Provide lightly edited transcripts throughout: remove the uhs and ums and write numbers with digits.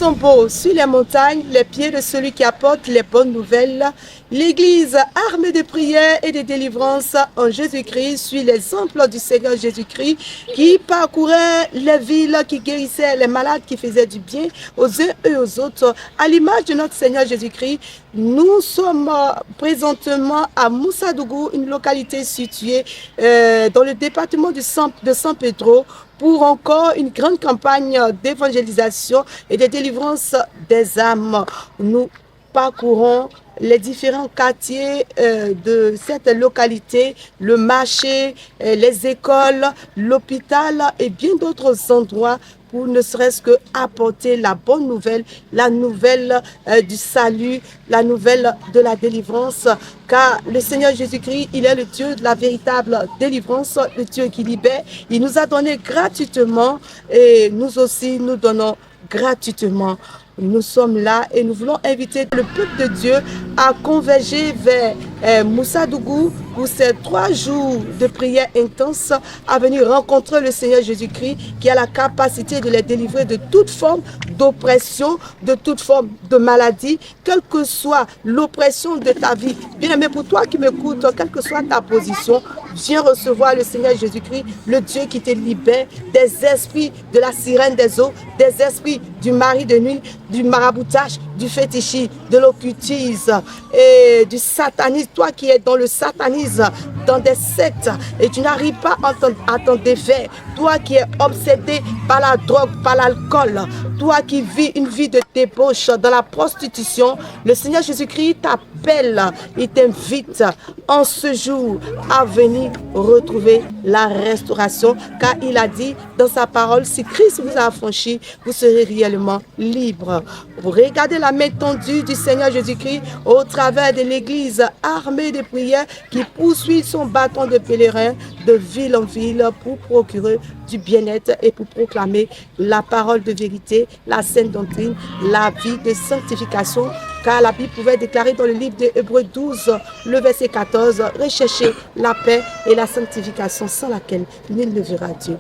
sont beaux sur les montagnes, les pieds de celui qui apporte les bonnes nouvelles. L'Église, armée de prière et de délivrance en Jésus-Christ, suit l'exemple du Seigneur Jésus-Christ qui parcourait les villes, qui guérissait les malades, qui faisait du bien aux uns et aux autres. À l'image de notre Seigneur Jésus-Christ, nous sommes présentement à Moussadougou, une localité située dans le département de San Pedro, pour encore une grande campagne d'évangélisation et de délivrance des âmes. Nous parcourons les différents quartiers de cette localité, le marché, les écoles, l'hôpital et bien d'autres endroits pour ne serait-ce que apporter la bonne nouvelle, la nouvelle du salut, la nouvelle de la délivrance, car le Seigneur Jésus-Christ, il est le Dieu de la véritable délivrance, le Dieu qui libère. Il nous a donné gratuitement et nous aussi nous donnons gratuitement. Nous sommes là et nous voulons inviter le peuple de Dieu à converger vers Moussadougou pour ces 3 jours de prière intense, à venir rencontrer le Seigneur Jésus-Christ qui a la capacité de les délivrer de toute forme d'oppression, de toute forme de maladie, quelle que soit l'oppression de ta vie. Bien-aimé, pour toi qui m'écoutes, quelle que soit ta position, viens recevoir le Seigneur Jésus-Christ, le Dieu qui te libère des esprits de la sirène des eaux, des esprits du mari de nuit, du maraboutage, du fétichisme, de l'occultisme et du satanisme. Toi qui es dans le satanisme, dans des sectes et tu n'arrives pas à t'en défaire. Toi qui es obsédé par la drogue, par l'alcool. Toi qui vis une vie de débauche dans la prostitution. Le Seigneur Jésus-Christ t'appelle, il t'invite en ce jour à venir retrouver la restauration. Car il a dit dans sa parole, si Christ vous a affranchi, vous serez réellement libre. Vous regardez la main tendue du Seigneur Jésus-Christ au travers de l'Église armée de prière qui poursuit son bâton de pèlerin de ville en ville pour procurer du bien-être et pour proclamer la parole de vérité, la sainte doctrine, la vie de sanctification. Car la Bible pouvait déclarer dans le livre de Hébreux 12, le verset 14, « Recherchez la paix et la sanctification sans laquelle nul ne verra Dieu. »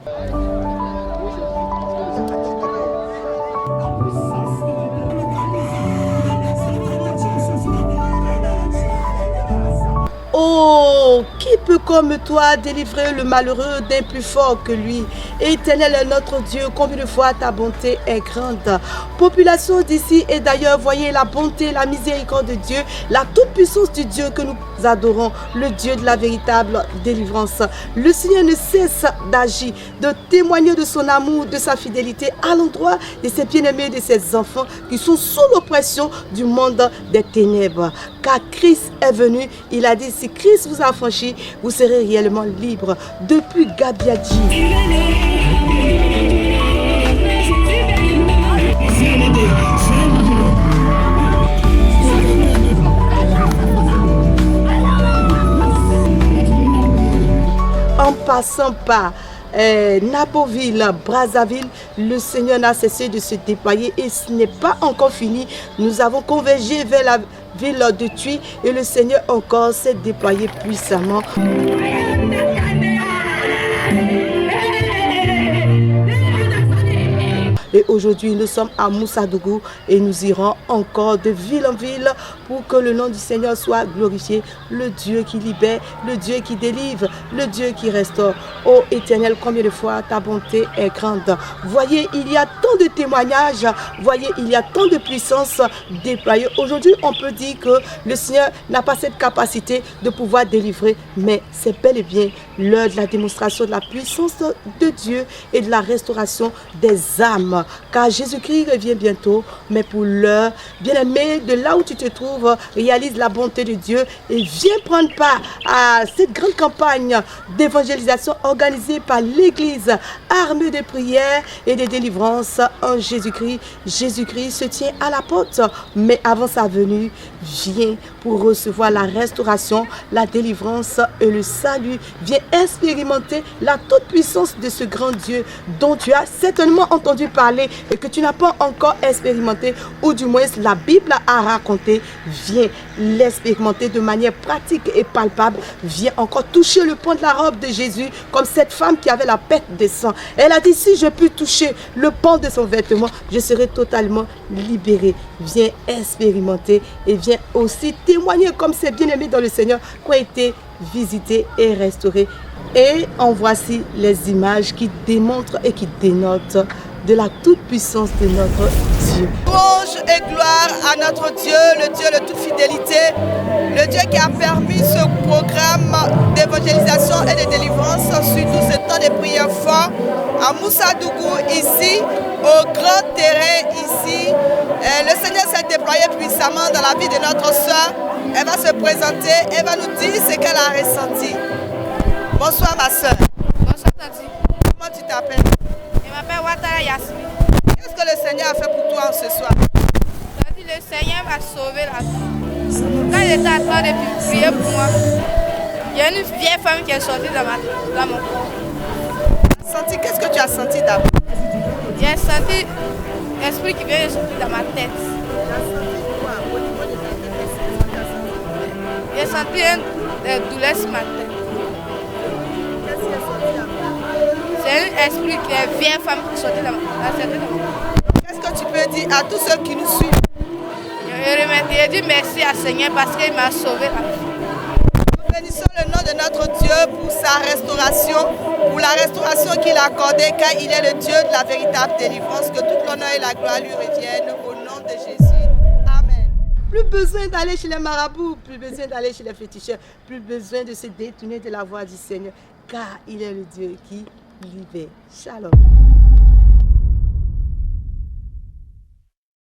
Oh, qui peut comme toi délivrer le malheureux d'un plus fort que lui? Éternel est notre Dieu, combien de fois ta bonté est grande. Population d'ici et d'ailleurs, voyez la bonté, la miséricorde de Dieu, la toute-puissance du Dieu que nous adorons, le Dieu de la véritable délivrance. Le Seigneur ne cesse d'agir, de témoigner de son amour, de sa fidélité à l'endroit de ses bien-aimés, de ses enfants qui sont sous l'oppression du monde des ténèbres. Car Christ est venu, il a dit, si Christ vous a affranchi, vous serez réellement libre. Depuis Gabiadji. En passant par Napoville, Brazzaville, le Seigneur n'a cessé de se déployer et ce n'est pas encore fini. Nous avons convergé vers la ville de Thuy et le Seigneur encore s'est déployé puissamment. Et aujourd'hui, nous sommes à Moussadougou et nous irons encore de ville en ville pour que le nom du Seigneur soit glorifié. Le Dieu qui libère, le Dieu qui délivre, le Dieu qui restaure. Ô Éternel, combien de fois ta bonté est grande. Voyez, il y a tant de témoignages, voyez, il y a tant de puissance déployée. Aujourd'hui, on peut dire que le Seigneur n'a pas cette capacité de pouvoir délivrer, mais c'est bel et bien l'heure de la démonstration de la puissance de Dieu et de la restauration des âmes. Car Jésus-Christ revient bientôt, mais pour l'heure, bien-aimé, de là où tu te trouves, réalise la bonté de Dieu et viens prendre part à cette grande campagne d'évangélisation organisée par l'Église armée de prière et de délivrance en Jésus-Christ. Jésus-Christ se tient à la porte, mais avant sa venue, viens pour recevoir la restauration, la délivrance et le salut. Viens expérimenter la toute-puissance de ce grand Dieu dont tu as certainement entendu parler et que tu n'as pas encore expérimenté, ou du moins la Bible a raconté. Viens l'expérimenter de manière pratique et palpable. Viens encore toucher le pan de la robe de Jésus, comme cette femme qui avait la perte de sang. Elle a dit, si je peux toucher le pan de son vêtement, je serai totalement libérée. Viens expérimenter et viens aussi témoigner comme ces bien-aimés dans le Seigneur qui ont été visités et restaurés. Et en voici les images qui démontrent et qui dénotent de la toute-puissance de notre Dieu. Louange et gloire à notre Dieu, le Dieu de toute fidélité, le Dieu qui a permis ce programme d'évangélisation et de délivrance, surtout ce temps de prière fort à Moussadougou, ici, au grand terrain, ici. Le Seigneur s'est déployé puissamment dans la vie de notre soeur. Elle va se présenter, elle va nous dire ce qu'elle a ressenti. Bonsoir ma soeur. Bonsoir Tati. Comment tu t'appelles? Je m'appelle Ouattara Yasmine. Qu'est-ce que le Seigneur a fait pour toi ce soir? Tati, le Seigneur m'a sauvé la vie. Quand j'étais en train de prier pour moi, il y a une vieille femme qui est sortie dans mon corps. Qu'est-ce que tu as senti d'abord? J'ai senti l'esprit qui vient de sortir dans ma tête. J'ai senti une douleur sur ma tête. C'est un esprit qui est une vieille femme qui est sortie dans ma tête. Qu'est-ce que tu peux dire à tous ceux qui nous suivent? Je dis merci à Seigneur parce qu'il m'a sauvé la vie. Nous bénissons le nom de notre Dieu pour sa restauration, pour la restauration qu'il a accordée, car il est le Dieu de la véritable délivrance. Que toute l'honneur et la gloire lui reviennent au nom de Jésus. Amen. Plus besoin d'aller chez les marabouts, plus besoin d'aller chez les féticheurs, plus besoin de se détourner de la voie du Seigneur, car il est le Dieu qui libère. Shalom.